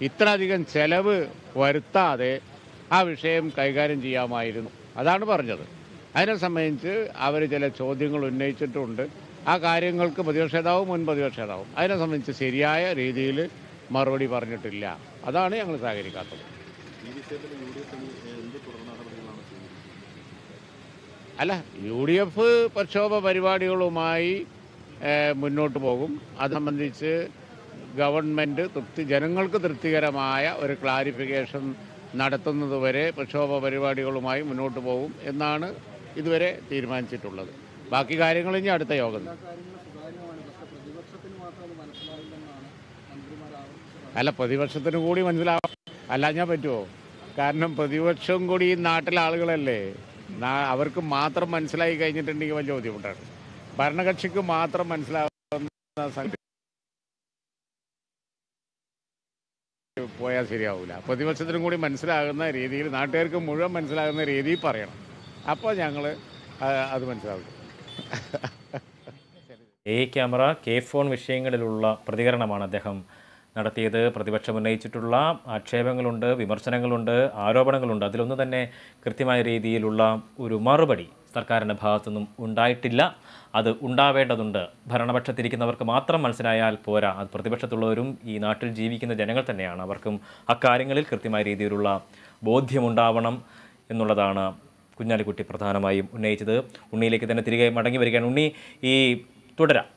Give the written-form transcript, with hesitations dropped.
ഇത്രയധികം ചെലവ് വരുത്താതെ ആ വിഷയം കൈകാര്യം ചെയ്യാമായിരുന്നു. അതാണ് പറഞ്ഞത്. അതിനെ സംബന്ധിച്ച് അവർ ചില ചോദ്യങ്ങൾ ഉന്നയിച്ചിട്ടുണ്ട്. ആ കാര്യങ്ങൾക്ക് പ്രതിപക്ഷ നേതാവും മുൻ പ്രതിപക്ഷ നേതാവും അതിനെ സംബന്ധിച്ച് ശരിയായ രീതിയിൽ മറുപടി പറഞ്ഞിട്ടില്ല. അതാണ് ഞങ്ങൾ സഹകരിക്കാത്തത്. അല്ല, UDF പ്രക്ഷോഭ പരിപാടികളുമായി മുന്നോട്ട് പോകും. അത് സംബന്ധിച്ച് ഗവൺമെൻറ് ജനങ്ങൾക്ക് തൃപ്തികരമായ ഒരു ക്ലാരിഫിക്കേഷൻ നടത്തുന്നതുവരെ പ്രക്ഷോഭ പരിപാടികളുമായി മുന്നോട്ട് പോകും എന്നാണ് ഇതുവരെ തീരുമാനിച്ചിട്ടുള്ളത്. ബാക്കി കാര്യങ്ങൾ ഇനി അടുത്ത യോഗം. അല്ല, പ്രതിപക്ഷത്തിന് കൂടി മനസ്സിലാവും. അല്ലാഞ്ഞാൽ പറ്റുമോ? കാരണം പ്രതിപക്ഷം കൂടി ഈ നാട്ടിലെ ആളുകളല്ലേ. അവർക്ക് മാത്രം മനസ്സിലായി കഴിഞ്ഞിട്ടുണ്ടെങ്കിൽ വലിയ ബുദ്ധിമുട്ടാണ്. ഭരണകക്ഷിക്ക് മാത്രം മനസ്സിലാവുന്ന സംഗതി പോയാൽ ശരിയാവില്ല. പ്രതിപക്ഷത്തിനും കൂടി മനസ്സിലാകുന്ന രീതിയിൽ, നാട്ടുകാർക്ക് മുഴുവൻ മനസ്സിലാകുന്ന രീതിയിൽ പറയണം. അപ്പോൾ ഞങ്ങൾ അത് മനസ്സിലാക്കും. ക്യാമറ ഫോൺ വിഷയങ്ങളിലുള്ള പ്രതികരണമാണ് അദ്ദേഹം നടത്തിയത്. പ്രതിപക്ഷം ഉന്നയിച്ചിട്ടുള്ള ആക്ഷേപങ്ങളുണ്ട്, വിമർശനങ്ങളുണ്ട്, ആരോപണങ്ങളുണ്ട്. അതിലൊന്നും തന്നെ കൃത്യമായ രീതിയിലുള്ള ഒരു മറുപടി സർക്കാരിൻ്റെ ഭാഗത്തുനിന്നും ഉണ്ടായിട്ടില്ല. അത് ഉണ്ടാവേണ്ടതുണ്ട്. ഭരണപക്ഷത്തിരിക്കുന്നവർക്ക് മാത്രം മനസ്സിലായാൽ പോരാ. അത് പ്രതിപക്ഷത്തുള്ളവരും ഈ നാട്ടിൽ ജീവിക്കുന്ന ജനങ്ങൾ തന്നെയാണ്. അവർക്കും അക്കാര്യങ്ങളിൽ കൃത്യമായ രീതിയിലുള്ള ബോധ്യമുണ്ടാവണം എന്നുള്ളതാണ് കുഞ്ഞാലിക്കുട്ടി പ്രധാനമായും ഉന്നയിച്ചത്. ഉണ്ണിയിലേക്ക് തന്നെ തിരികെ മടങ്ങി വരികയാണ്. ഉണ്ണി, തുടരാം.